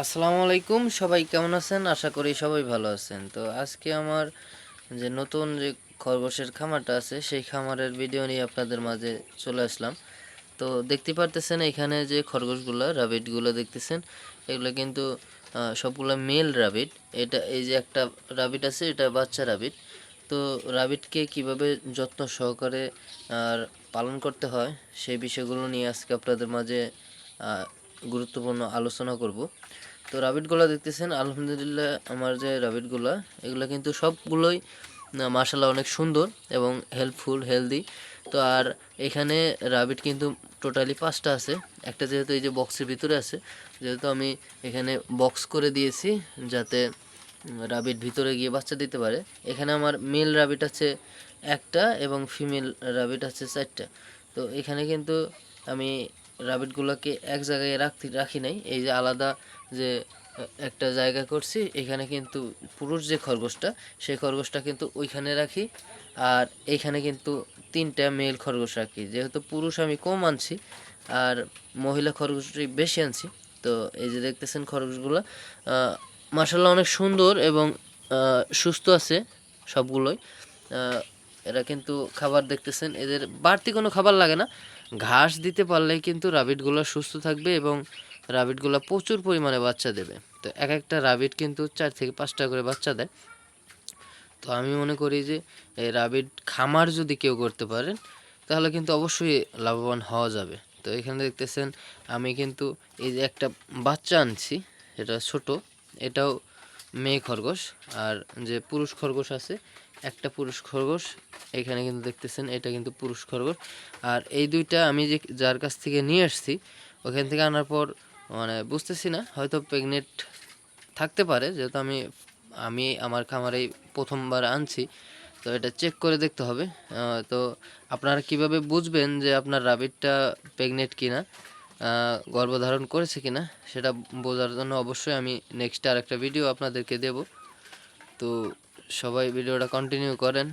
আসসালামু আলাইকুম, সবাই কেমন আছেন? আশা করি সবাই ভালো আছেন। তো আজকে আমার যে নতুন যে খরগোশের খামারটা আছে সেই খামারের ভিডিও নিয়ে আপনাদের মাঝে চলে আসলাম। তো দেখতে পারতেছেন এখানে যে খরগোশগুলো রাবিটগুলো দেখতেছেন, এগুলো কিন্তু সবগুলো মেল রাবিট। এই যে একটা রাবিট আছে, এটা বাচ্চা রাবিট। তো রাবিটকে কিভাবে যত্ন সহকারে আর পালন করতে হয় সেই বিষয়গুলো নিয়ে আজকে আপনাদের মাঝে গুরুত্বপূর্ণ আলোচনা করব। তো রাবিটগুলো দেখতেছেন, আলহামদুলিল্লাহ আমার যে রাবিটগুলো এগুলো কিন্তু সবগুলোই মাশাআল্লাহ অনেক সুন্দর এবং হেল্পফুল, হেলদি। তো আর এখানে রাবিট কিন্তু টোটালি 5টা আছে। একটা যেহেতু এই যে বক্সের ভিতরে আছে, যেহেতু আমি এখানে বক্স করে দিয়েছি যাতে রাবিট ভিতরে গিয়ে বাচ্চা দিতে পারে। এখানে আমার মেল রাবিট আছে একটা এবং ফিমেল রাবিট আছে 4টা। তো এখানে কিন্তু আমি রাবিটগুলোকে এক জায়গায় রাখি নাই, এই যে আলাদা যে একটা জায়গা করছি। এখানে কিন্তু পুরুষ যে খরগোশটা সেই খরগোশটা কিন্তু ওইখানে রাখি, আর এইখানে কিন্তু 3টা মেল খরগোশ রাখি। যেহেতু পুরুষ আমি কম আনছি আর মহিলা খরগোশই বেশি আনছি। তো এই যে দেখতেছেন খরগোশগুলো মাশাআল্লাহ অনেক সুন্দর এবং সুস্থ আছে সবগুলোই। এরা কিন্তু খাবার দেখতেছেন, এদের বাড়তি কোনো খাবার লাগে না, ঘাস দিতে পারলেই কিন্তু রাবিটগুলো সুস্থ থাকবে এবং রাবিটগুলো প্রচুর পরিমাণে বাচ্চা দেবে। তো এক একটা রাবিট কিন্তু 4 থেকে 5টা করে বাচ্চা দেয়। তো আমি মনে করি যে এই রাবিট খামার যদি কেউ করতে পারেন তাহলে কিন্তু অবশ্যই লাভবান হওয়া যাবে। তো এখানে দেখতেছেন আমি কিন্তু এই যে একটা বাচ্চা আনছি, এটা ছোট, এটাও মেয়ে খরগোশ। আর যে পুরুষ খরগোশ আছে, একটা পুরুষ খরগোশ এখানে কিন্তু দেখতেছেন, এটা কিন্তু পুরুষ খরগোশ। আর এই দুইটা আমি যে যার কাছ থেকে নিয়ে আসছি ওখান থেকে আনার পর মানে বুঝতেছি না, হয়তো প্রেগনেন্ট থাকতে পারে, যেহেতু আমি আমি আমার খামারেই প্রথমবার আনছি। তো এটা চেক করে দেখতে হবে। তো আপনারা কিভাবে বুঝবেন যে আপনার রাবিটটা প্রেগনেন্ট কিনা, গর্ভধারণ করেছে কিনা, সেটা বোঝার জন্য অবশ্যই আমি নেক্সট আরেকটা ভিডিও আপনাদেরকে দেব। তো সবাই ভিডিওটা কন্টিনিউ করেন।